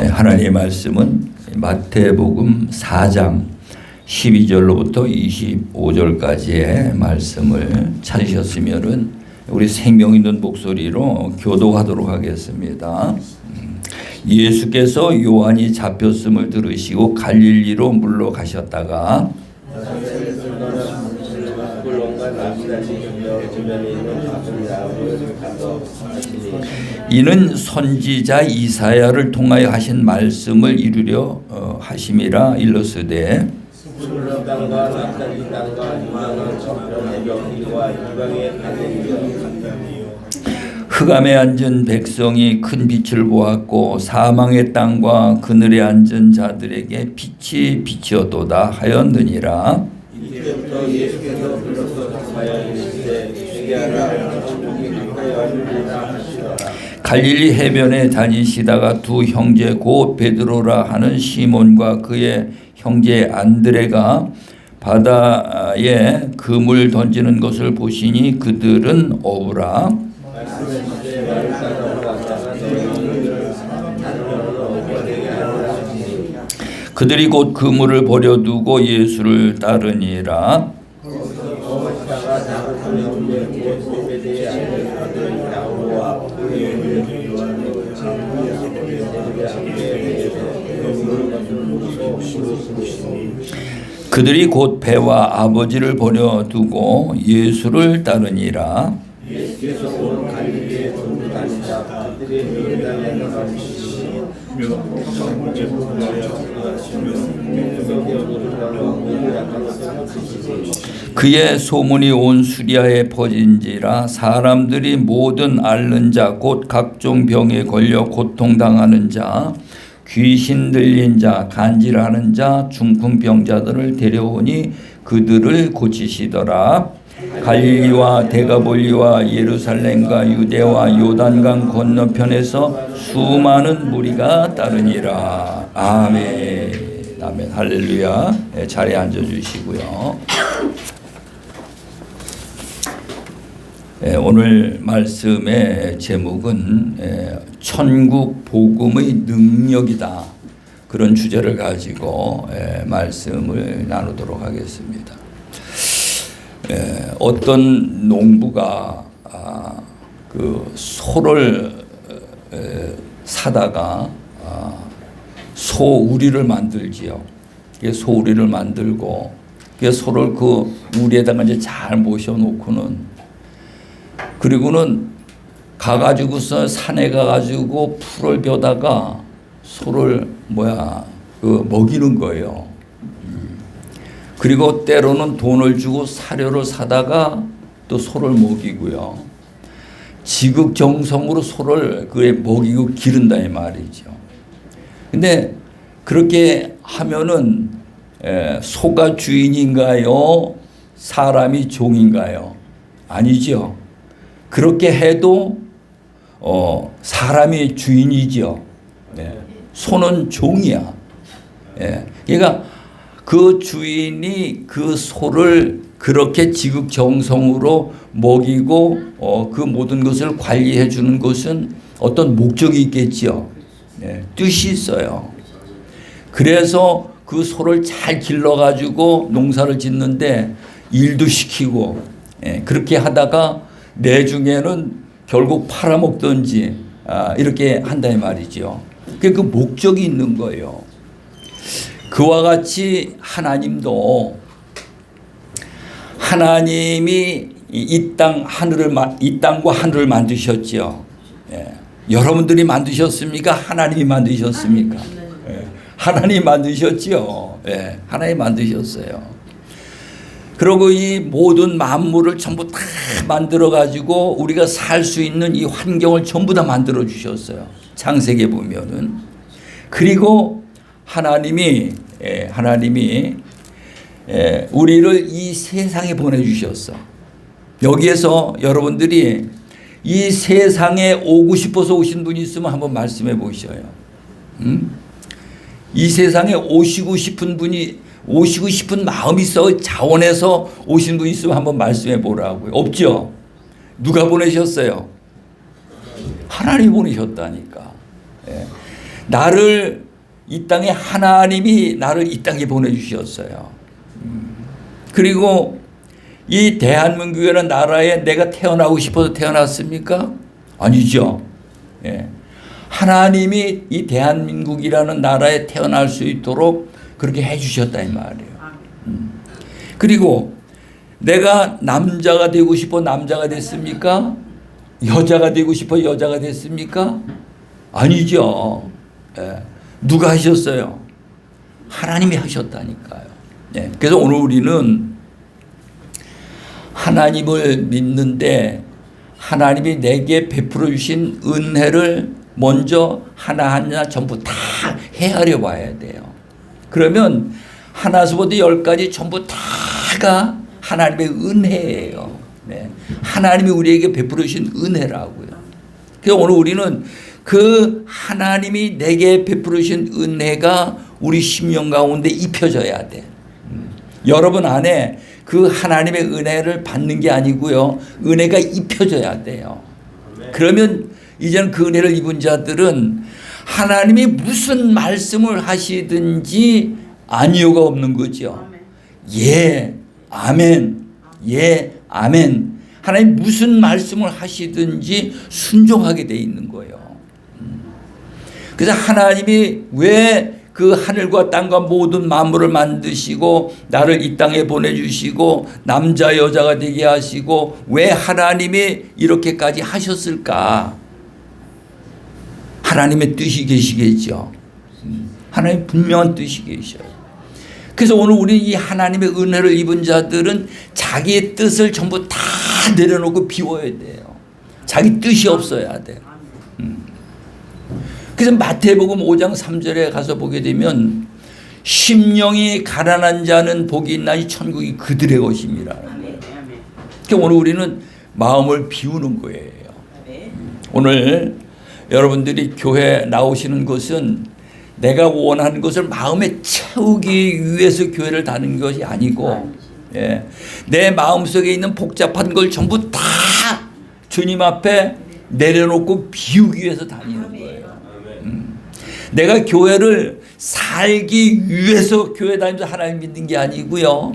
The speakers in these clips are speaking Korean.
하나님의 말씀은 마태복음 4장 12절로부터 25절까지의 말씀을 찾으셨으면 우리 생명 있는 목소리로 교독하도록 하겠습니다. 예수께서 요한이 잡혔음을 들으시고 갈릴리로 물러가셨다가 이는 선지자 이사야를 통하여 하신 말씀을 이루려 하심이라 일렀으되 흑암에 앉은 백성이 큰 빛을 보았고 사망의 땅과 그늘에 앉은 자들에게 빛이 비치었도다 하였느니라. 이때부터 예수께서 불러서 가까이 이르시되 내게 알아 갈릴리 해변에 다니시다가 두 형제 곧 베드로라 하는 시몬과 그의 형제 안드레가 바다에 그물 던지는 것을 보시니 그들은 어부라. 그들이 곧 그물을 버려두고 예수를 따르니라. 그들이 곧 배와 아버지를 버려두고 예수를 따르니라. 예수께서 온 갈릴리에 돌아다니사 그들의 요단에 가시니 그의 소문이 온 수리아에 퍼진지라. 사람들이 모든 앓는 자 곧 각종 병에 걸려 고통당하는 자 귀신 들린 자 간질하는 자 중풍병자들을 데려오니 그들을 고치시더라. 갈릴리와 데가볼리와 예루살렘과 유대와 요단강 건너편에서 수많은 무리가 따르니라. 아멘. 아멘. 할렐루야. 자리에 앉아 주시고요. 오늘 말씀의 제목은 천국 복음의 능력이다. 그런 주제를 가지고 말씀을 나누도록 하겠습니다. 어떤 농부가 그 소를 사다가 소우리를 만들지요. 소우리를 만들고 소를 그 우리에다가 이제 잘 모셔놓고는 그리고는 가가지고서 산에 가가지고 풀을 벼다가 소를 먹이는 거예요. 그리고 때로는 돈을 주고 사료를 사다가 또 소를 먹이고요. 지극정성으로 소를 먹이고 기른다 이 말이죠. 근데 그렇게 하면은 소가 주인인가요? 사람이 종인가요? 아니죠. 그렇게 해도 사람이 주인이죠. 소는 종이야. 그러니까 그 주인이 그 소를 그렇게 지극정성으로 먹이고 그 모든 것을 관리해 주는 것은 어떤 목적이 있겠지요. 뜻이 있어요. 그래서 그 소를 잘 길러가지고 농사를 짓는데 일도 시키고 그렇게 하다가 내중에는 결국 팔아먹든지 이렇게 한다 이 말이죠. 그 목적이 있는 거예요. 그와 같이 하나님도 하나님이 이 땅과 하늘을 만드셨죠. 여러분들이 만드셨습니까? 하나님이 만드셨습니까? 하나님이 만드셨죠. 하나님이 만드셨어요. 그리고 이 모든 만물을 전부 다 만들어 가지고 우리가 살 수 있는 이 환경을 전부 다 만들어 주셨어요. 창세기에 보면은. 그리고 하나님이 우리를 이 세상에 보내주셨어. 여기에서 여러분들이 이 세상에 오고 싶어서 오신 분이 있으면 한번 말씀해 보셔요. 이 세상에 오시고 싶은 마음이 있어 자원해서 오신 분이 있으면 한번 말씀해 보라고요. 없죠? 누가 보내셨어요? 하나님이 보내셨다니까. 나를 이 땅에 하나님이 나를 이 땅에 보내주셨어요. 그리고 이 대한민국이라는 나라에 내가 태어나고 싶어서 태어났습니까? 아니죠. 예. 하나님이 이 대한민국이라는 나라에 태어날 수 있도록 그렇게 해주셨다 이 말이에요. 그리고 내가 남자가 되고 싶어 남자가 됐습니까? 여자가 되고 싶어 여자가 됐습니까? 아니죠. 예. 누가 하셨어요? 하나님이 하셨다니까요. 예. 그래서 오늘 우리는 하나님을 믿는데 하나님이 내게 베풀어 주신 은혜를 먼저 하나하나 전부 다 헤아려 봐야 돼요. 그러면 하나서부터 10가지 전부 다가 하나님의 은혜예요. 네. 하나님이 우리에게 베풀어 주신 은혜라고요. 그래서 오늘 우리는 그 하나님이 내게 베풀어 주신 은혜가 우리 심령 가운데 입혀져야 돼. 여러분 안에 그 하나님의 은혜를 받는 게 아니고요. 은혜가 입혀져야 돼요. 그러면 이제는 그 은혜를 입은 자들은 하나님이 무슨 말씀을 하시든지 아니요가 없는 거죠. 예, 아멘. 예, 아멘. 하나님 무슨 말씀을 하시든지 순종하게 돼 있는 거예요. 그래서 하나님이 왜 그 하늘과 땅과 모든 만물을 만드시고 나를 이 땅에 보내주시고 남자 여자가 되게 하시고 왜 하나님이 이렇게까지 하셨을까? 하나님의 뜻이 계시겠죠. 하나님 분명한 뜻이 계셔요. 그래서 오늘 우리 이 하나님의 은혜를 입은 자들은 자기의 뜻을 전부 다 내려놓고 비워야 돼요. 자기 뜻이 없어야 돼요. 그래서 마태복음 5장 3절에 가서 보게 되면 심령이 가난한 자는 복이 있나니 천국이 그들의 것입니다. 그러니까 오늘 우리는 마음을 비우는 거예요. 오늘 여러분들이 교회 나오시는 것은 내가 원하는 것을 마음에 채우기 위해서 교회를 다니는 것이 아니고 예, 내 마음속에 있는 복잡한 걸 전부 다 주님 앞에 내려놓고 비우기 위해서 다니는 거예요. 내가 교회를 살기 위해서 교회 다니면서 하나님 믿는 게 아니고요.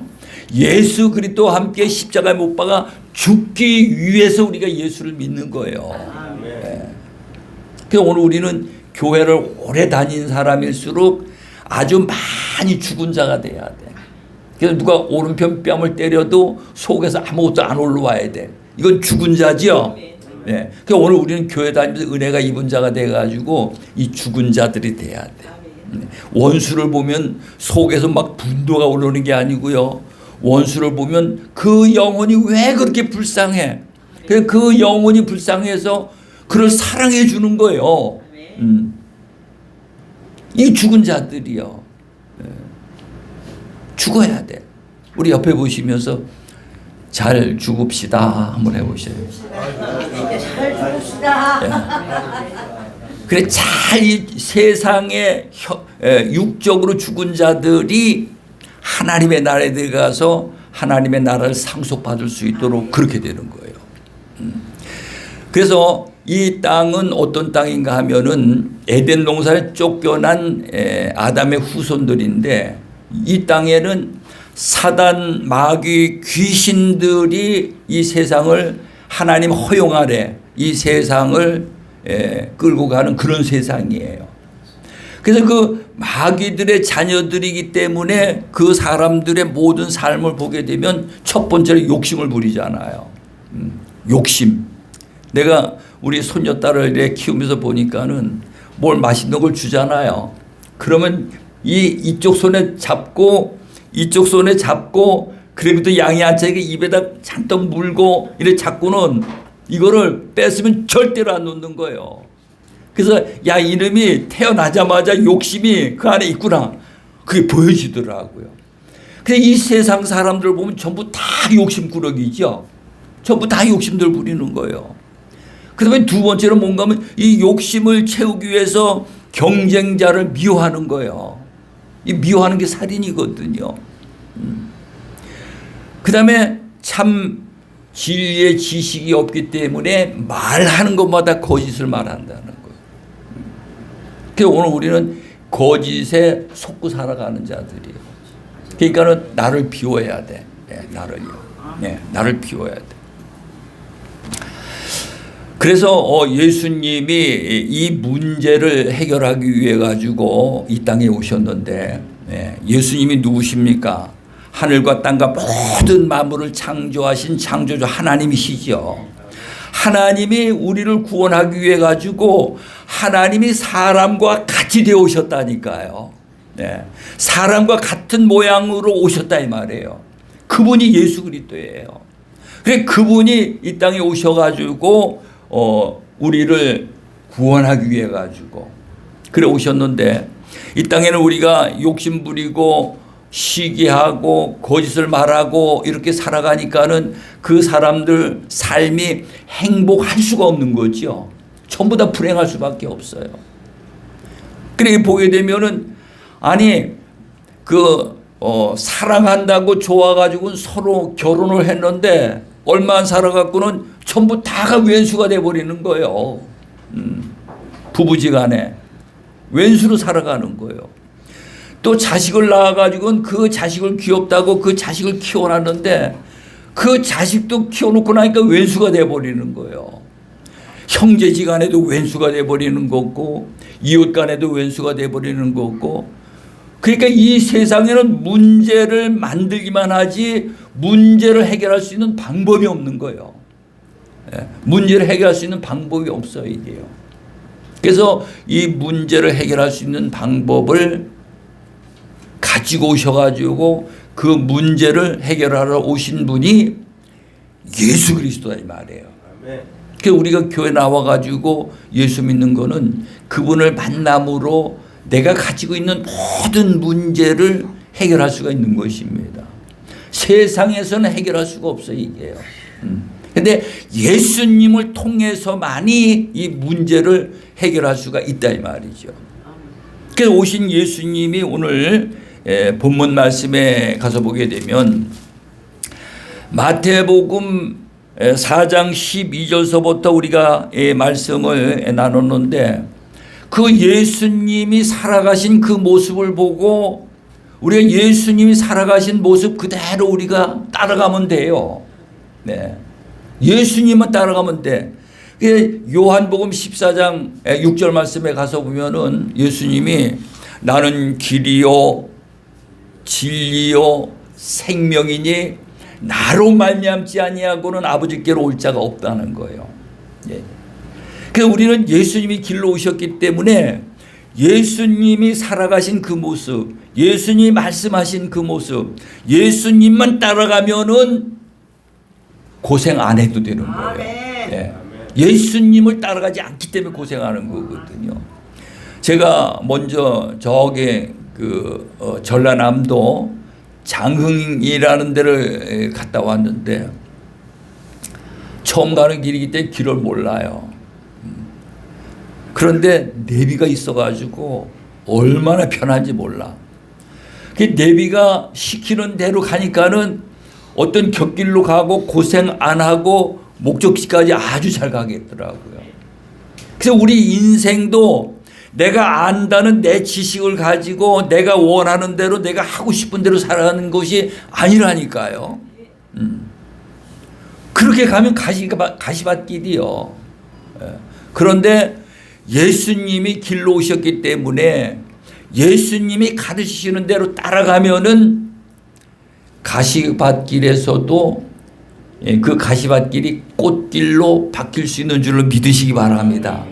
예수 그리스도와 함께 십자가에 못 박아 죽기 위해서 우리가 예수를 믿는 거예요. 네. 그래서 오늘 우리는 교회를 오래 다닌 사람일수록 아주 많이 죽은 자가 돼야 돼. 그래서 누가 오른편 뺨을 때려도 속에서 아무것도 안 올라와야 돼. 이건 죽은 자죠. 네. 그래서 오늘 우리는 교회 다니면서 은혜가 입은 자가 돼가지고 이 죽은 자들이 돼야 돼. 원수를 보면 속에서 막 분노가 오르는 게 아니고요. 원수를 보면 그 영혼이 왜 그렇게 불쌍해? 그래서 그 영혼이 불쌍해서 그를 사랑해 주는 거예요. 이 죽은 자들이요. 죽어야 돼. 우리 옆에 보시면서 잘 죽읍시다 한번 해보세요. 잘 죽읍시다. 그래 잘 이 세상에 육적으로 죽은 자들이 하나님의 나라에 들어가서 하나님의 나라를 상속받을 수 있도록 그렇게 되는 거예요. 그래서 이 땅은 어떤 땅인가 하면은 에덴 동산에 쫓겨난 아담의 후손들인데 이 땅에는 사단, 마귀, 귀신들이 이 세상을 하나님 허용 아래 이 세상을 끌고 가는 그런 세상이에요. 그래서 그 마귀들의 자녀들이기 때문에 그 사람들의 모든 삶을 보게 되면 첫 번째로 욕심을 부리잖아요. 욕심. 내가 우리 손녀딸을 키우면서 보니까는 뭘 맛있는 걸 주잖아요. 그러면 이쪽 손에 잡고 이쪽 손에 잡고 그래도 양이 안 차게 입에다 잔뜩 물고 이래 잡고는 이거를 뺐으면 절대로 안 놓는 거예요. 그래서 야 이놈이 태어나자마자 욕심이 그 안에 있구나. 그게 보여지더라고요. 그래서 이 세상 사람들 보면 전부 다 욕심꾸러기죠. 전부 다 욕심들 부리는 거예요. 그다음에 두 번째로 뭔가 하면 이 욕심을 채우기 위해서 경쟁자를 미워하는 거예요. 이 미워하는 게 살인이거든요. 그 다음에 참 진리의 지식이 없기 때문에 말하는 것마다 거짓을 말한다는 거예요. 그래서 오늘 우리는 거짓에 속고 살아가는 자들이에요. 그러니까는 나를 비워야 돼. 나를요. 나를 비워야 돼. 그래서 예수님이 이 문제를 해결하기 위해 가지고 이 땅에 오셨는데, 예수님이 누구십니까? 하늘과 땅과 모든 만물을 창조하신 창조주 하나님이시죠. 하나님이 우리를 구원하기 위해 가지고 하나님이 사람과 같이 되어 오셨다니까요. 사람과 같은 모양으로 오셨다 이 말이에요. 그분이 예수 그리스도예요. 그래 그분이 이 땅에 오셔가지고 우리를 구원하기 위해 가지고 그래 오셨는데, 이 땅에는 우리가 욕심 부리고 시기하고 거짓을 말하고 이렇게 살아가니까는 그 사람들 삶이 행복할 수가 없는 거죠. 전부 다 불행할 수밖에 없어요. 그래 보게 되면은 아니 사랑한다고 좋아가지고 서로 결혼을 했는데 얼마 안 살아갖고는 전부 다가 왼수가 돼버리는 거예요. 부부지간에 왼수로 살아가는 거예요. 또 자식을 낳아가지고는 그 자식을 귀엽다고 그 자식을 키워놨는데 그 자식도 키워놓고 나니까 왼수가 돼버리는 거예요. 형제지간에도 왼수가 돼버리는 거고 이웃간에도 왼수가 돼버리는 거고. 그러니까 이 세상에는 문제를 만들기만 하지 문제를 해결할 수 있는 방법이 없는 거예요. 문제를 해결할 수 있는 방법이 없어요, 이게요. 그래서 이 문제를 해결할 수 있는 방법을 가지고 오셔가지고 그 문제를 해결하러 오신 분이 예수 그리스도다 이 말이에요. 그래서 우리가 교회 나와가지고 예수 믿는 거는 그분을 만남으로 내가 가지고 있는 모든 문제를 해결할 수가 있는 것입니다. 세상에서는 해결할 수가 없어요, 이게요. 근데 예수님을 통해서만이 이 문제를 해결할 수가 있다 이 말이죠. 그래서 오신 예수님이 오늘 본문 말씀에 가서 보게 되면 마태복음 4장 12절서부터 우리가 말씀을 나눴는데, 그 예수님이 살아가신 그 모습을 보고 우리가 예수님이 살아가신 모습 그대로 우리가 따라가면 돼요. 예수님만 따라가면 돼. 요한복음 14장 6절 말씀에 가서 보면은 예수님이 나는 길이요 진리요 생명이니 나로 말미암지 아니하고는 아버지께로 올 자가 없다는 거예요. 그래서 우리는 예수님이 길로 오셨기 때문에 예수님이 살아가신 그 모습, 예수님이 말씀하신 그 모습, 예수님만 따라가면은 고생 안 해도 되는 거예요. 예수님을 따라가지 않기 때문에 고생하는 거거든요. 제가 먼저 저기 전라남도 장흥이라는 데를 갔다 왔는데 처음 가는 길이기 때문에 길을 몰라요. 그런데 내비가 있어가지고 얼마나 편한지 몰라. 그 내비가 시키는 대로 가니까는 어떤 곁길로 가고 고생 안 하고 목적지까지 아주 잘 가겠더라고요. 그래서 우리 인생도 내가 안다는 내 지식을 가지고 내가 원하는 대로 내가 하고 싶은 대로 살아가는 것이 아니라니까요. 그렇게 가면 가시밭길이요. 그런데 예수님이 길로 오셨기 때문에 예수님이 가르치시는 대로 따라가면은 가시밭길에서도 그 가시밭길이 꽃길로 바뀔 수 있는 줄로 믿으시기 바랍니다.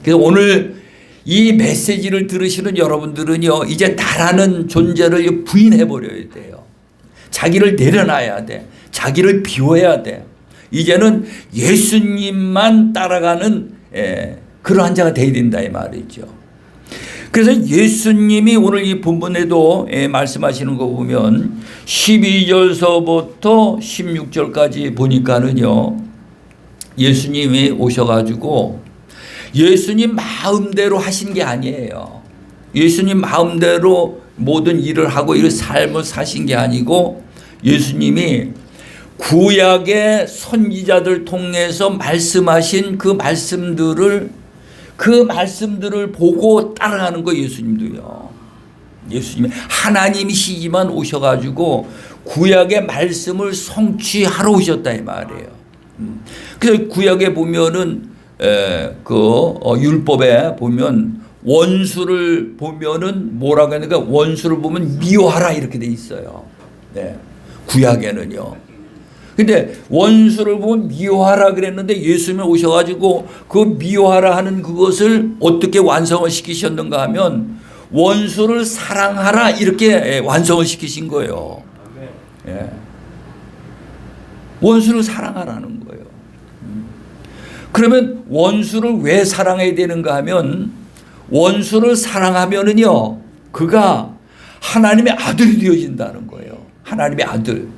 그래서 오늘 이 메시지를 들으시는 여러분들은요, 이제 나라는 존재를 부인해 버려야 돼요. 자기를 내려놔야 돼. 자기를 비워야 돼. 이제는 예수님만 따라가는 그러한 자가 되어야 된다 이 말이죠. 그래서 예수님이 오늘 이 본문에도 말씀하시는 거 보면 12절서부터 16절까지 보니까는요, 예수님이 오셔가지고 예수님 마음대로 하신 게 아니에요. 예수님 마음대로 모든 일을 하고 이 삶을 사신 게 아니고 예수님이 구약의 선지자들 통해서 말씀하신 그 말씀들을 그 말씀들을 보고 따라가는 거 예수님도요. 예수님이 하나님이시지만 오셔가지고 구약의 말씀을 성취하러 오셨다 이 말이에요. 그래서 구약에 보면은 율법에 보면 원수를 보면은 뭐라고 하는가, 원수를 보면 미워하라 이렇게 돼 있어요. 네. 구약에는요. 근데 원수를 보면 미워하라 그랬는데 예수님이 오셔가지고 그 미워하라 하는 그것을 어떻게 완성을 시키셨는가 하면 원수를 사랑하라 이렇게 완성을 시키신 거예요. 예. 원수를 사랑하라는 거예요. 그러면 원수를 왜 사랑해야 되는가 하면 원수를 사랑하면은요 그가 하나님의 아들이 되어진다는 거예요. 하나님의 아들.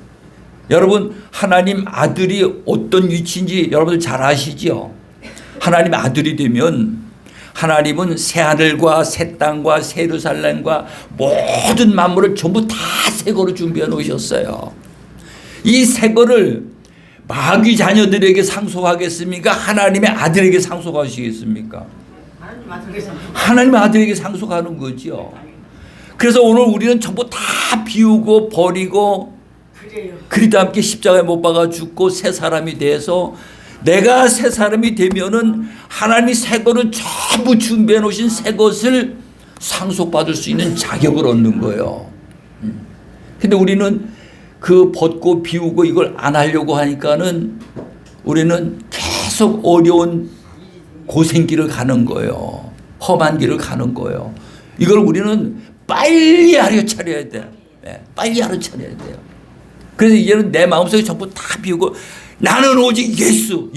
여러분 하나님 아들이 어떤 위치인지 여러분들 잘 아시죠? 하나님의 아들이 되면 하나님은 새하늘과 새 땅과 새 예루살렘과 모든 만물을 전부 다 새 거로 준비해 놓으셨어요. 이 새 거를 마귀 자녀들에게 상속하겠습니까? 하나님의 아들에게 상속하시겠습니까? 하나님의 아들에게 상속하는 거죠. 그래서 오늘 우리는 전부 다 비우고 버리고 그리스도 함께 십자가에 못 박아 죽고 새 사람이 돼서 내가 새 사람이 되면은 하나님이 새 것을 전부 준비해 놓으신 새 것을 상속받을 수 있는 자격을 얻는 거예요. 근데 우리는 그 벗고 비우고 이걸 안 하려고 하니까는 우리는 계속 어려운 고생길을 가는 거예요. 험한 길을 가는 거예요. 이걸 우리는 빨리 알아차려야 돼. 네, 빨리 알아차려야 돼요. 그래서 이제는 내 마음속에 전부 다 비우고 나는 오직 예수.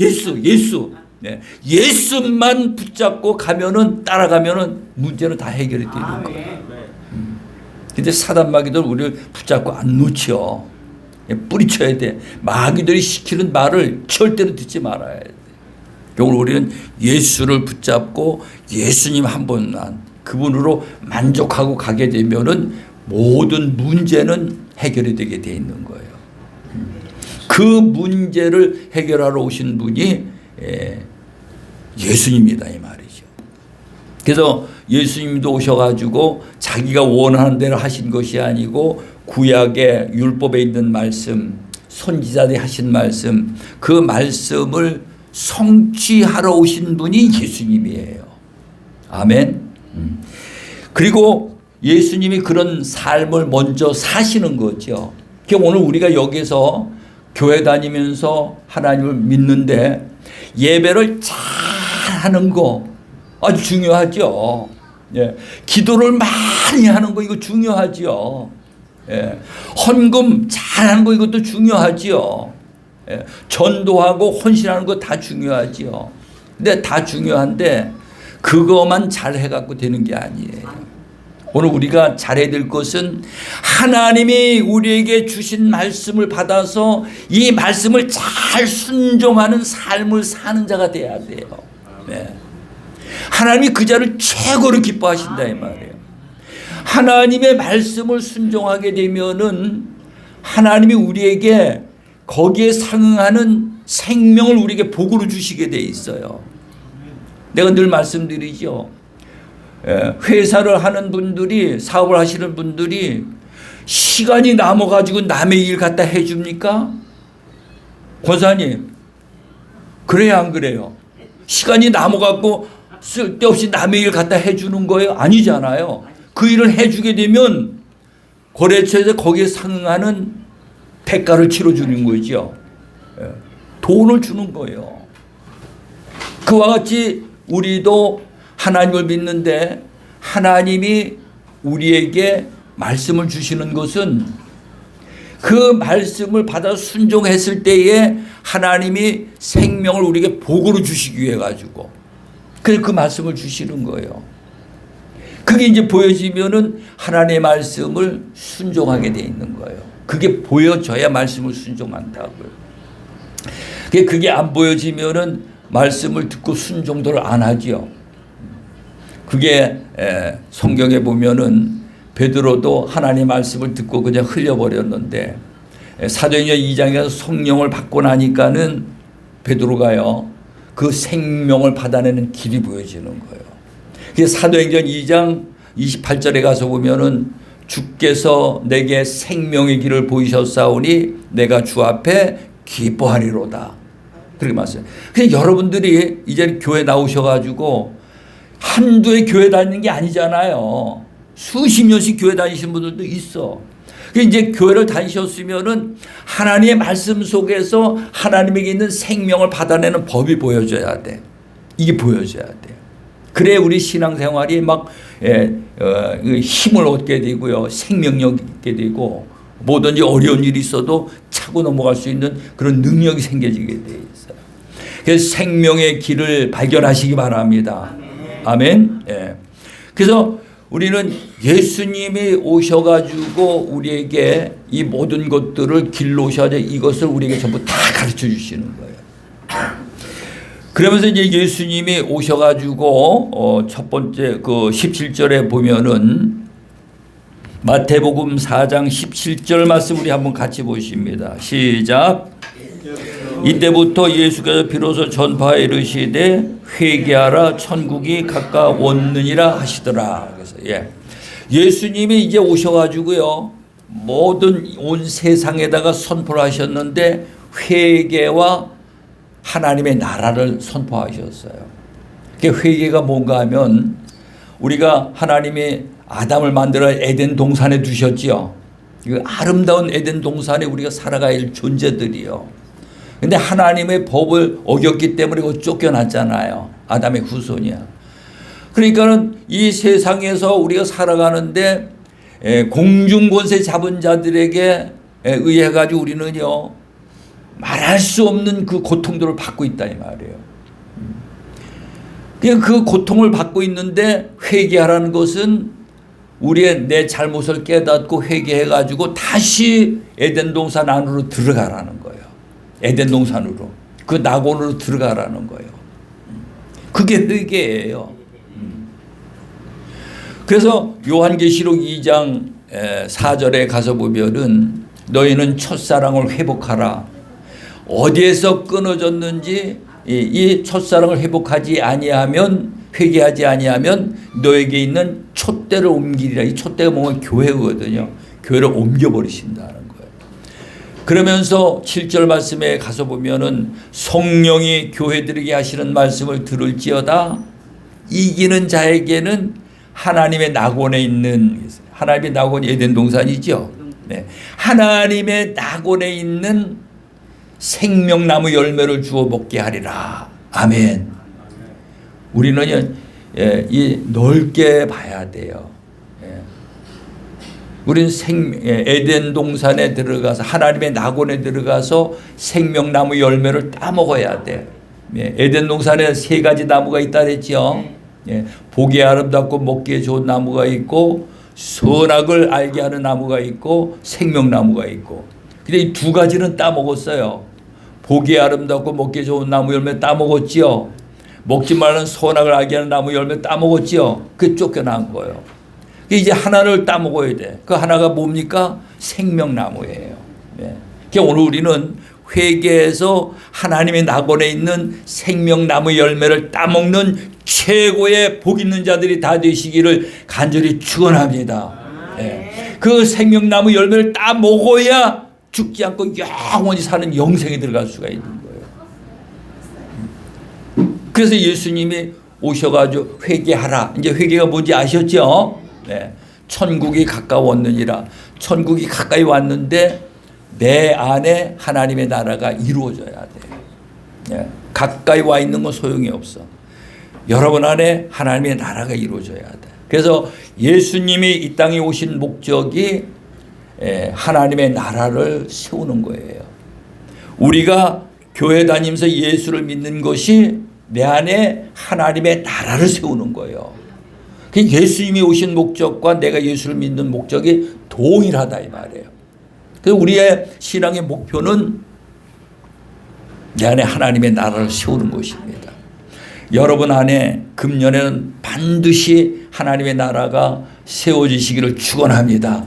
네, 예수만 붙잡고 가면은 따라가면은 문제는 다 해결이 되는 거예요. 근데 사단 마귀들 우리를 붙잡고 안 놓죠. 뿌리쳐야 돼. 마귀들이 시키는 말을 절대로 듣지 말아야 돼. 오늘 우리는 예수를 붙잡고 예수님 한 분만 그분으로 만족하고 가게 되면은 모든 문제는 해결이 되게 돼 있는 거예요. 그 문제를 해결하러 오신 분이 예수님이다 이 말이죠. 그래서 예수님도 오셔가지고 자기가 원하는 대로 하신 것이 아니고 구약의 율법에 있는 말씀, 선지자들이 하신 말씀, 그 말씀을 성취하러 오신 분이 예수님이에요. 아멘. 그리고 예수님이 그런 삶을 먼저 사시는 거죠. 그러니까 오늘 우리가 여기서 교회 다니면서 하나님을 믿는데 예배를 잘 하는 거 아주 중요하죠. 예. 기도를 많이 하는 거 이거 중요하죠. 예. 헌금 잘 하는 거 이것도 중요하죠. 예. 전도하고 헌신하는 거 다 중요하죠. 근데 다 중요한데 그거만 잘 해갖고 되는 게 아니에요. 오늘 우리가 잘해야 될 것은 하나님이 우리에게 주신 말씀을 받아서 이 말씀을 잘 순종하는 삶을 사는 자가 돼야 돼요. 네. 하나님이 그 자를 최고로 기뻐하신다 이 말이에요. 하나님의 말씀을 순종하게 되면은 하나님이 우리에게 거기에 상응하는 생명을 우리에게 복으로 주시게 돼 있어요. 내가 늘 말씀드리죠. 회사를 하는 분들이, 사업을 하시는 분들이 시간이 남아가지고 남의 일 갖다 해줍니까? 권사님, 그래야 안 그래요? 시간이 남아갖고 쓸데없이 남의 일 갖다 해주는 거예요? 아니잖아요. 그 일을 해주게 되면 거래처에서 거기에 상응하는 대가를 치러주는 거죠. 돈을 주는 거예요. 그와 같이 우리도 하나님을 믿는데 하나님이 우리에게 말씀을 주시는 것은 그 말씀을 받아 순종했을 때에 하나님이 생명을 우리에게 복으로 주시기 위해 가지고 그래서 그 말씀을 주시는 거예요. 그게 이제 보여지면은 하나님의 말씀을 순종하게 돼 있는 거예요. 그게 보여져야 말씀을 순종한다고요. 그게 안 보여지면은 말씀을 듣고 순종도를 안 하지요. 그게 성경에 보면은 베드로도 하나님의 말씀을 듣고 그냥 흘려버렸는데 사도행전 2장에서 성령을 받고 나니까는 베드로가요 그 생명을 받아내는 길이 보여지는 거예요. 그래서 사도행전 2장 28절에 가서 보면은 주께서 내게 생명의 길을 보이셨사오니 내가 주 앞에 기뻐하리로다. 그렇게 말씀해요. 그래서 여러분들이 이제 교회 나오셔가지고 한두해 교회 다니는 게 아니잖아요. 수십 년씩 교회 다니신 분들도 있어. 이제 교회를 다니셨으면은 하나님의 말씀 속에서 하나님에게 있는 생명을 받아내는 법이 보여져야 돼. 이게 보여져야 돼. 그래 우리 신앙생활이 막 힘을 얻게 되고요. 생명력이 있게 되고 뭐든지 어려운 일이 있어도 차고 넘어갈 수 있는 그런 능력이 생겨지게 돼 있어요. 그래서 생명의 길을 발견하시기 바랍니다. 아멘. 예. 그래서 우리는 예수님이 오셔가지고 우리에게 이 모든 것들을 길로 오셔서 이것을 우리에게 전부 다 가르쳐 주시는 거예요. 그러면서 이제 예수님이 오셔가지고 첫 번째 그 17절에 보면은 마태복음 4장 17절 말씀 우리 한번 같이 보십니다. 시작. 이때부터 예수께서 비로소 전파에 이르시되 회개하라 천국이 가까웠느니라 하시더라. 그래서 예수님이 이제 오셔가지고요 모든 온 세상에다가 선포를 하셨는데 회개와 하나님의 나라를 선포하셨어요. 그 회개가 뭔가 하면 우리가 하나님이 아담을 만들어 에덴 동산에 두셨지요. 그 아름다운 에덴 동산에 우리가 살아가야 할 존재들이요. 근데 하나님의 법을 어겼기 때문에 쫓겨났잖아요. 아담의 후손이야. 그러니까는 이 세상에서 우리가 살아가는데 공중권세 잡은 자들에게 의해 가지고 우리는요 말할 수 없는 그 고통들을 받고 있다 이 말이에요. 그 고통을 받고 있는데 회개하라는 것은 우리의 내 잘못을 깨닫고 회개해 가지고 다시 에덴 동산 안으로 들어가라는 거예요. 에덴 동산으로 그 낙원으로 들어가라는 거예요. 그게 회개예요. 그래서 요한계시록 2장 4절에 가서 보면은 너희는 첫사랑을 회복하라. 어디에서 끊어졌는지 이 첫사랑을 회복하지 아니하면 회개하지 아니하면 너에게 있는 촛대를 옮기리라. 이 촛대가 뭔가 교회거든요. 교회를 옮겨버리신다는 거예요. 그러면서 7절 말씀에 가서 보면은 성령이 교회들에게 하시는 말씀을 들을지어다 이기는 자에게는 하나님의 낙원에 있는 하나님의 낙원이 에덴 동산이죠. 네. 하나님의 낙원에 있는 생명나무 열매를 주어 먹게 하리라. 아멘. 우리는 이 넓게 봐야 돼요. 우리는 에덴 동산에 들어가서 하나님의 낙원에 들어가서 생명나무 열매를 따먹어야 돼. 에덴 동산에 3가지 나무가 있다 그랬죠. 보기에 아름답고 먹기에 좋은 나무가 있고 선악을 알게 하는 나무가 있고 생명나무가 있고. 근데 이 2가지는 따먹었어요. 보기에 아름답고 먹기에 좋은 나무 열매 따먹었지요. 먹지 말라는 선악을 알게 하는 나무 열매 따먹었지요. 그게 쫓겨난 거예요. 이제 하나를 따먹어야 돼. 그 하나가 뭡니까? 생명나무예요. 그러니까 오늘 우리는 회개해서 하나님의 낙원에 있는 생명나무 열매를 따먹는 최고의 복 있는 자들이 다 되시기를 간절히 축원합니다. 그 생명나무 열매를 따먹어야 죽지 않고 영원히 사는 영생에 들어갈 수가 있는 거예요. 그래서 예수님이 오셔가지고 회개하라. 이제 회개가 뭔지 아셨죠? 천국이 가까웠느니라. 천국이 가까이 왔는데 내 안에 하나님의 나라가 이루어져야 돼. 가까이 와 있는 건 소용이 없어. 여러분 안에 하나님의 나라가 이루어져야 돼. 그래서 예수님이 이 땅에 오신 목적이 하나님의 나라를 세우는 거예요. 우리가 교회 다니면서 예수를 믿는 것이 내 안에 하나님의 나라를 세우는 거예요. 예수님이 오신 목적과 내가 예수를 믿는 목적이 동일하다 이 말이에요. 그래서 우리의 신앙의 목표는 내 안에 하나님의 나라를 세우는 것입니다. 여러분 안에 금년에는 반드시 하나님의 나라가 세워지시기를 축원합니다.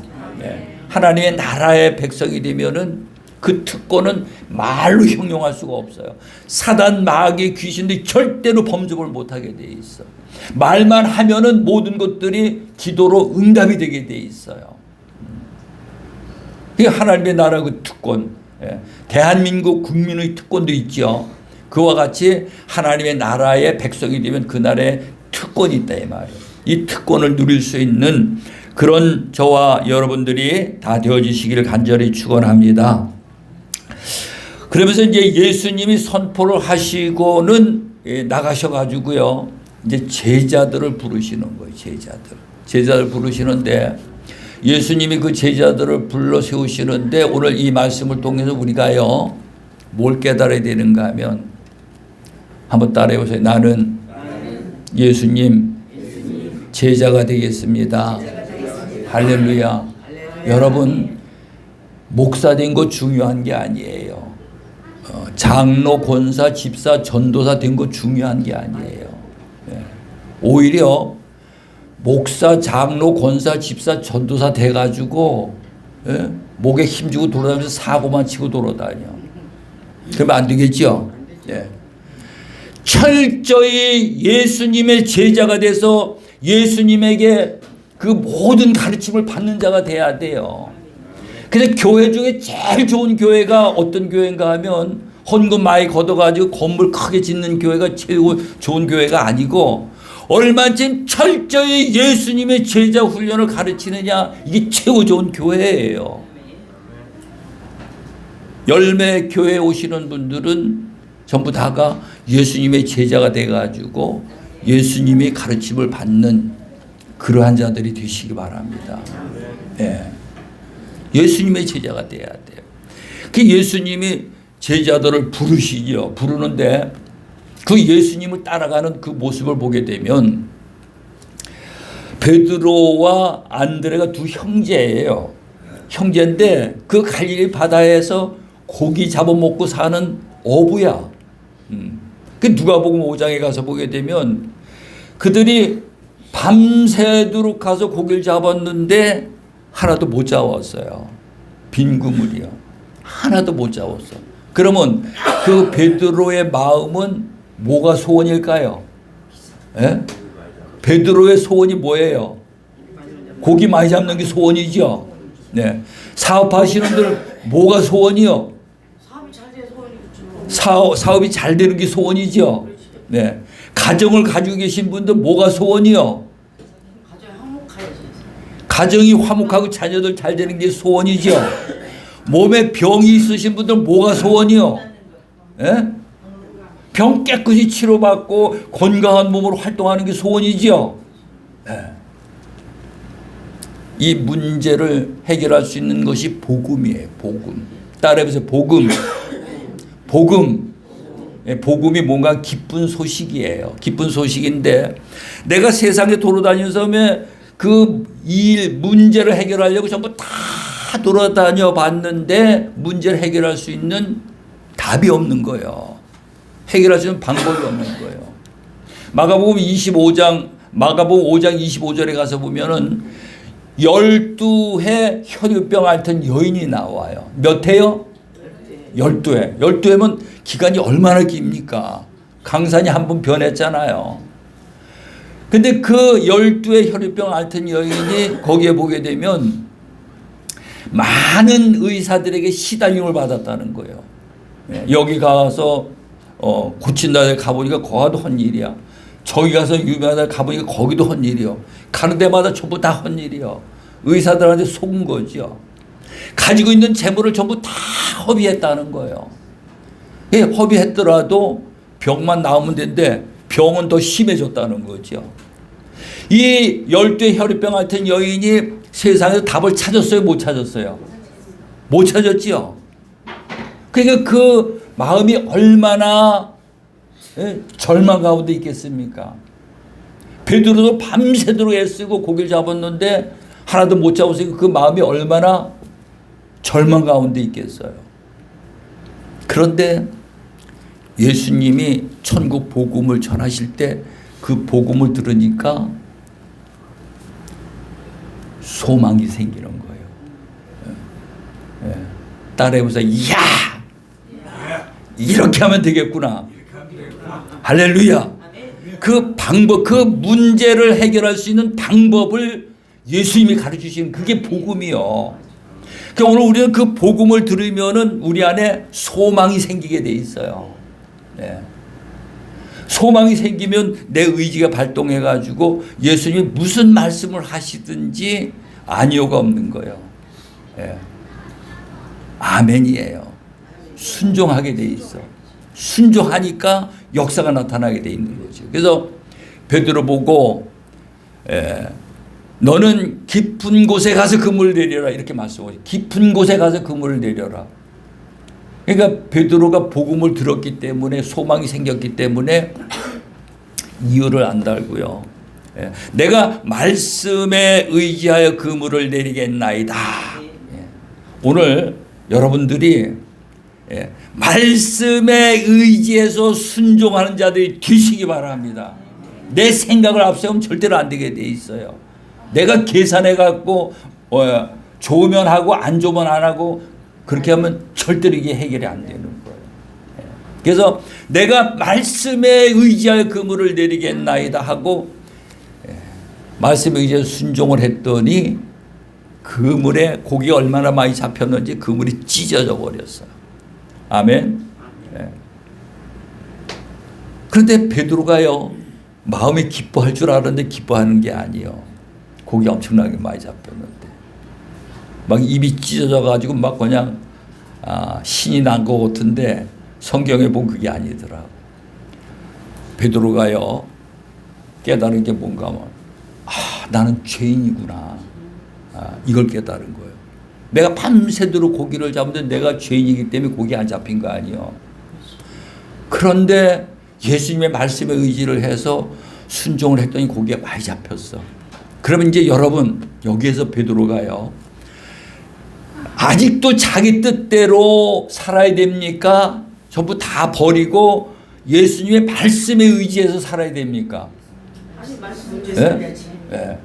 하나님의 나라의 백성이 되면은 그 특권은 말로 형용할 수가 없어요. 사단 마귀의 귀신들이 절대로 범접을 못하게 돼 있어. 말만 하면은 모든 것들이 기도로 응답이 되게 돼 있어요. 이게 하나님의 나라 그 특권, 대한민국 국민의 특권도 있죠. 그와 같이 하나님의 나라의 백성이 되면 그 나라에 특권이 있다 이 말이에요. 이 특권을 누릴 수 있는 그런 저와 여러분들이 다 되어지시기를 간절히 축원합니다. 그러면서 이제 예수님이 선포를 하시고는 나가셔가지고요, 이제 제자들을 부르시는 거예요. 제자들 부르시는데, 예수님이 그 제자들을 불러 세우시는데, 오늘 이 말씀을 통해서 우리가요 뭘 깨달아야 되는가 하면, 한번 따라해 보세요. 나는 예수님 제자가 되겠습니다. 할렐루야. 여러분, 목사 된 거 중요한 게 아니에요. 장로, 권사, 집사, 전도사 된 거 중요한 게 아니에요. 오히려 목사, 장로, 권사, 집사, 전도사 돼가지고 목에 힘주고 돌아다니면서 사고만 치고 돌아다녀. 그러면 안 되겠죠. 철저히 예수님의 제자가 돼서 예수님에게 그 모든 가르침을 받는 자가 돼야 돼요. 그래서 교회 중에 제일 좋은 교회가 어떤 교회인가 하면, 헌금 많이 걷어가지고 건물 크게 짓는 교회가 제일 좋은 교회가 아니고, 얼마쯤 철저히 예수님의 제자 훈련을 가르치느냐, 이게 최고 좋은 교회예요. 열매 교회에 오시는 분들은 전부 다가 예수님의 제자가 돼가지고 예수님의 가르침을 받는 그러한 자들이 되시기 바랍니다. 예수님의 제자가 돼야 돼요. 그 예수님이 제자들을 부르시죠. 부르는데 그 예수님을 따라가는 그 모습을 보게 되면, 베드로와 안드레가 두 형제예요. 형제인데 그 갈릴리 바다에서 고기 잡아먹고 사는 어부야. 그 누가복음 5장에 가서 보게 되면 그들이 밤새도록 가서 고기를 잡았는데 하나도 못 잡았어요. 빈 그물이요. 하나도 못 잡았어. 그러면 그 베드로의 마음은 뭐가 소원일까요? 베드로의 소원이 뭐예요? 고기 많이 잡는 게 소원이죠. 사업하시는 분들 뭐가 소원이요? 사업이 잘 되는 게 소원이죠. 가정을 가지고 계신 분들 뭐가 소원이요? 가정이 화목하고 자녀들 잘 되는 게 소원이죠. 몸에 병이 있으신 분들 뭐가 소원이요? 병 깨끗이 치료받고 건강한 몸으로 활동하는 게 소원이죠. 이 문제를 해결할 수 있는 것이 복음이에요. 복음. 따라해보세요. 복음. 복음이 뭔가 기쁜 소식이에요. 기쁜 소식인데, 내가 세상에 돌아다니면서 그 문제를 해결하려고 전부 다 돌아다녀 봤는데 문제를 해결할 수 있는 답이 없는 거예요. 해결할 수 있는 방법이 없는 거예요. 마가복음 5장 25절에 가서 보면은 12해 혈유병 앓던 여인이 나와요. 몇 해요? 12해. 12해면 기간이 얼마나 깁니까? 강산이 한 번 변했잖아요. 근데 그 12해 혈유병 앓던 여인이 거기에 보게 되면 많은 의사들에게 시달림을 받았다는 거예요. 여기 가서 고친다 데 가보니까 거기도 헛일이야. 저기 가서 유명하다 가보니까 거기도 헛일이요. 가는 데마다 전부 다 헛일이요. 의사들한테 속은 거죠. 가지고 있는 재물을 전부 다 허비했다는 거예요. 허비했더라도 병만 나오면 되는데 병은 더 심해졌다는 거죠. 이 12의 혈유병 앓던 여인이 세상에서 답을 찾았어요? 못 찾았어요? 못 찾았지요. 그러니까 그 마음이 얼마나 절망 가운데 있겠습니까? 베드로도 밤새도록 애쓰고 고기를 잡았는데 하나도 못 잡았으니까 그 마음이 얼마나 절망 가운데 있겠어요. 그런데 예수님이 천국 복음을 전하실 때 그 복음을 들으니까 소망이 생기는 거예요. 따라해보세요. 이야! 이렇게 하면 되겠구나. 할렐루야. 그 방법, 그 문제를 해결할 수 있는 방법을 예수님이 가르치시는 그게 복음이요. 그러니까 오늘 우리는 그 복음을 들으면은 우리 안에 소망이 생기게 돼 있어요. 네. 소망이 생기면 내 의지가 발동해가지고 예수님이 무슨 말씀을 하시든지 아니오가 없는 거예요. 네. 아멘이에요. 순종하게 돼 있어. 순종하니까 역사가 나타나게 돼 있는 거죠. 그래서 베드로 보고 너는 깊은 곳에 가서 그물을 내려라 이렇게 말씀하죠. 깊은 곳에 가서 그물을 내려라. 그러니까 베드로가 복음을 들었기 때문에 소망이 생겼기 때문에 이유를 안달고요. 내가 말씀에 의지하여 그물을 내리겠나이다. 오늘 여러분들이 말씀에 의지해서 순종하는 자들이 되시기 바랍니다. 내 생각을 앞세우면 절대로 안 되게 돼 있어요. 내가 계산해 갖고 좋으면 하고 안 좋으면 안 하고 그렇게 하면 절대로 이게 해결이 안 되는 거예요. 그래서 내가 말씀에 의지하여 그물을 내리겠나이다 하고 말씀에 의지해서 순종을 했더니 그물에 고기가 얼마나 많이 잡혔는지 그물이 찢어져 버렸어요. 아멘. 그런데 베드로가요 마음이 기뻐할 줄 알았는데 기뻐하는 게 아니에요. 고기 엄청나게 많이 잡혔는데 막 입이 찢어져 가지고 막 그냥 신이 난 것 같은데 성경에 보면 그게 아니더라고. 베드로가요 깨달은 게 뭔가 하면 나는 죄인이구나. 이걸 깨달은 거예요. 내가 밤새도록 고기를 잡는데 내가 죄인이기 때문에 고기 안 잡힌 거 아니에요. 그런데 예수님의 말씀에 의지를 해서 순종을 했더니 고기가 많이 잡혔어. 그러면 이제 여러분 여기에서 베드로가요 아직도 자기 뜻대로 살아야 됩니까? 전부 다 버리고 예수님의 말씀에 의지해서 살아야 됩니까? 네?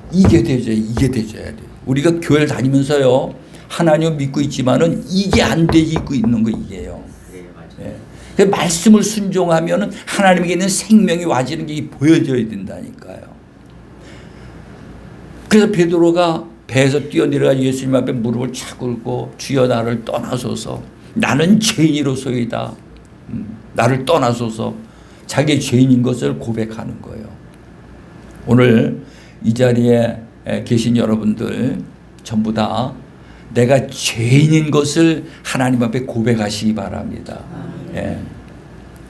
이게 되죠. 이게 되져야 돼요. 우리가 교회를 다니면서요 하나님을 믿고 있지만은 이게 안 되고 있는 거 이게요. 네. 말씀을 순종하면은 하나님에게 있는 생명이 와지는 게 보여져야 된다니까요. 그래서 베드로가 배에서 뛰어내려가 예수님 앞에 무릎을 착 꿇고 주여 나를 떠나소서 나는 죄인이로소이다. 나를 떠나소서 자기의 죄인인 것을 고백하는 거예요. 오늘 이 자리에 계신 여러분들 전부 다 내가 죄인인 것을 하나님 앞에 고백하시기 바랍니다. 예.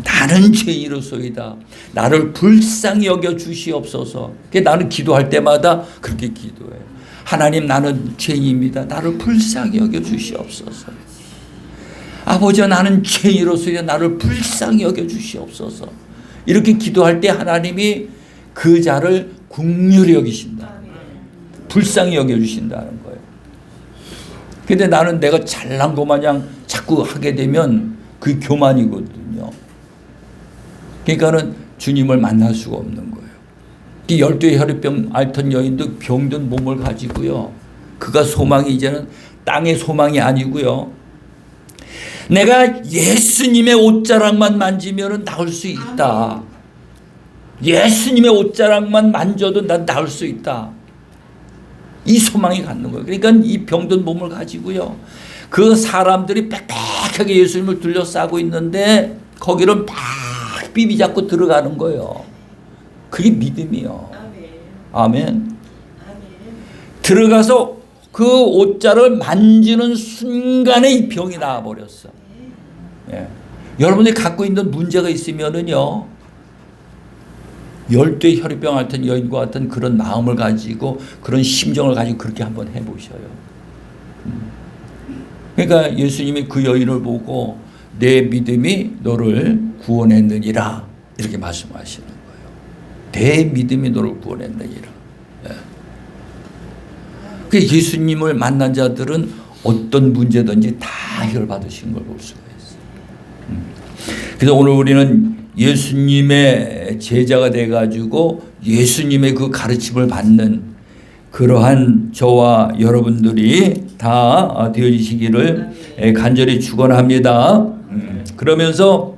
나는 죄인으로소이다. 나를 불쌍히 여겨 주시옵소서. 나는 기도할 때마다 그렇게 기도해요. 하나님 나는 죄인입니다. 나를 불쌍히 여겨 주시옵소서. 아버지와 나는 죄인으로소이다. 나를 불쌍히 여겨 주시옵소서. 이렇게 기도할 때 하나님이 그 자를 긍휼히 여기신다. 불쌍히 여겨주신다는 거예요. 근데 나는 내가 잘난 것 마냥 자꾸 하게 되면 그게 교만이거든요. 그러니까는 주님을 만날 수가 없는 거예요. 이 12의 혈액병 앓던 여인도 병든 몸을 가지고요. 그가 소망이 이제는 땅의 소망이 아니고요. 내가 예수님의 옷자락만 만지면 나을 수 있다. 예수님의 옷자락만 만져도 난 나을 수 있다. 이 소망이 갖는 거예요. 그러니까 이 병든 몸을 가지고요. 그 사람들이 빽빽하게 예수님을 둘러싸고 있는데 거기를 막 비비잡고 들어가는 거예요. 그게 믿음이요. 아멘. 들어가서 그 옷자를 만지는 순간에 이 병이 나와버렸어. 예. 여러분이 갖고 있는 문제가 있으면은요. 12의 혈액병 앓던 여인과 같은 그런 마음을 가지고 그런 심정을 가지고 그렇게 한번 해보셔요. 그러니까 예수님이 그 여인을 보고 내 믿음이 너를 구원했느니라 이렇게 말씀하시는 거예요. 내 믿음이 너를 구원했느니라. 그 예수님을 만난 자들은 어떤 문제든지 다 해결받으신 걸 볼 수가 있어요. 그래서 오늘 우리는 예수님의 제자가 돼가지고 예수님의 그 가르침을 받는 그러한 저와 여러분들이 다 되어지시기를 간절히 축원합니다. 그러면서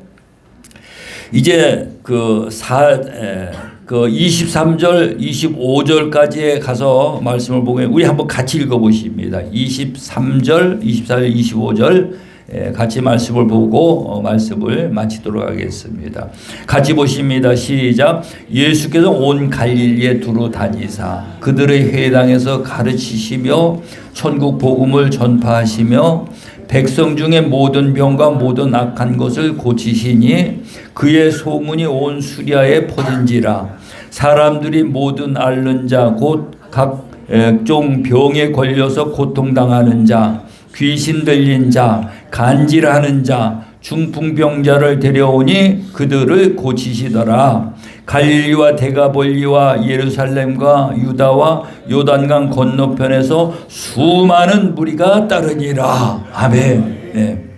이제 그 23절, 25절까지에 가서 말씀을 보면 우리 한번 같이 읽어보십니다. 23절, 24절, 25절 같이 말씀을 보고 말씀을 마치도록 하겠습니다. 같이 보십니다. 시작. 예수께서 온 갈릴리에 두루 다니사 그들의 회당에서 가르치시며 천국 복음을 전파하시며 백성 중에 모든 병과 모든 악한 것을 고치시니 그의 소문이 온 수리아에 퍼진지라. 사람들이 모든 앓는 자 곧 각종 병에 걸려서 고통당하는 자 귀신 들린 자 간질하는 자 중풍병자를 데려오니 그들을 고치시더라. 갈릴리와 데가볼리와 예루살렘과 유다와 요단강 건너편에서 수많은 무리가 따르니라. 아멘.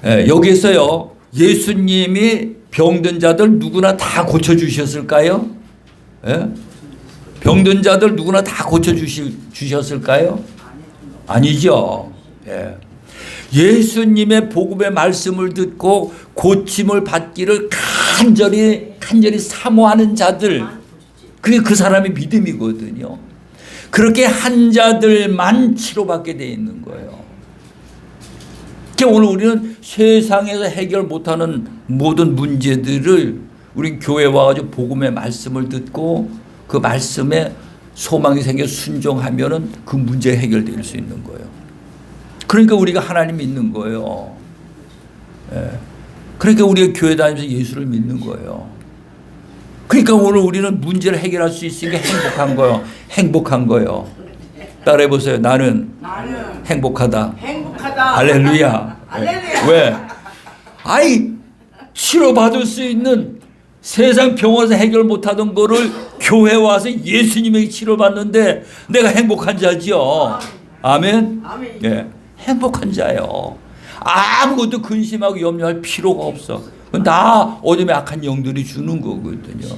네. 여기서요 예수님이 병든 자들 누구나 다 고쳐주셨을까요? 네? 병든 자들 누구나 다 고쳐주셨을까요? 아니죠. 예. 예수님의 복음의 말씀을 듣고 고침을 받기를 간절히 사모하는 자들, 그게 그 사람의 믿음이거든요. 그렇게 한 자들만 치료받게 돼 있는 거예요. 오늘 우리는 세상에서 해결 못하는 모든 문제들을 우리 교회 와가지고 복음의 말씀을 듣고 그 말씀에 소망이 생겨 순종하면은 그 문제 해결될 수 있는 거예요. 그러니까 우리가 하나님 믿는 거예요. 예. 그러니까 우리가 교회 다니면서 예수를 믿는 거예요. 그러니까 오늘 우리는 문제를 해결할 수 있으니까 행복한 거예요. 행복한 거예요. 따라해 보세요. 나는 행복하다. 할렐루야. 할렐루야. 왜? 아이 치료받을 수 있는 세상 병원에서 해결 못하던 거를 교회 와서 예수님에게 치료받는데 내가 행복한 자죠. 아멘. 예. 행복한 자요. 아무것도 근심하고 염려할 필요가 없어. 그건 다 어둠의 악한 영들이 주는 거거든요.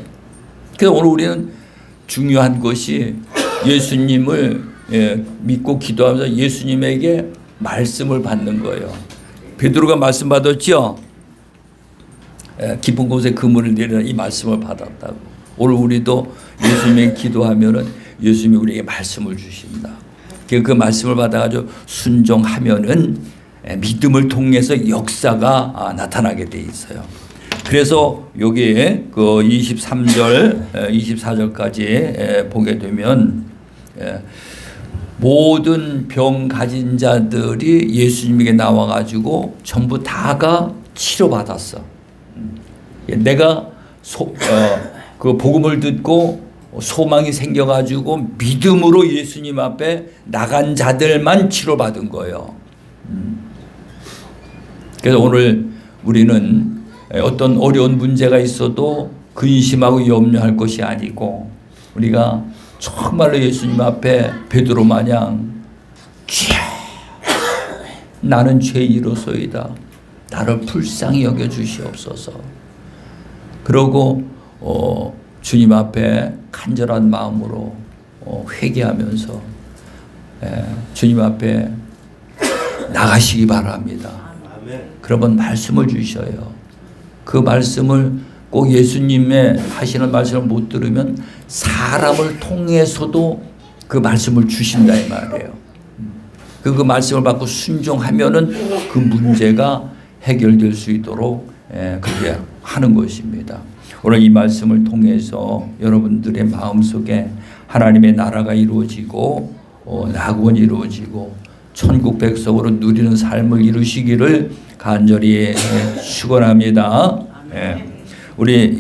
그래서 오늘 우리는 중요한 것이 예수님을 믿고 기도하면서 예수님에게 말씀을 받는 거예요. 베드로가 말씀 받았죠. 깊은 곳에 그물을 내리라 이 말씀을 받았다고. 오늘 우리도 예수님에게 기도하면은 예수님이 우리에게 말씀을 주신다. 그 말씀을 받아가지고 순종하면은 믿음을 통해서 역사가 나타나게 돼 있어요. 그래서 여기에 그 23절, 24절까지 보게 되면 모든 병 가진 자들이 예수님에게 나와가지고 전부 다가 치료받았어. 내가 그 복음을 듣고 소망이 생겨가지고 믿음으로 예수님 앞에 나간 자들만 치료받은 거예요. 그래서 오늘 우리는 어떤 어려운 문제가 있어도 근심하고 염려할 것이 아니고 우리가 정말로 예수님 앞에 베드로 마냥 나는 죄인으로소이다. 나를 불쌍히 여겨 주시옵소서. 그러고 주님 앞에 간절한 마음으로 회개하면서 주님 앞에 나가시기 바랍니다. 그러면 말씀을 주셔요. 그 말씀을 꼭 예수님의 하시는 말씀을 못 들으면 사람을 통해서도 그 말씀을 주신다 이 말이에요. 그 말씀을 받고 순종하면은 그 문제가 해결될 수 있도록 그렇게 하는 것입니다. 오늘 이 말씀을 통해서 여러분들의 마음속에 하나님의 나라가 이루어지고 낙원이 이루어지고 천국 백성으로 누리는 삶을 이루시기를 간절히 축원합니다. 우리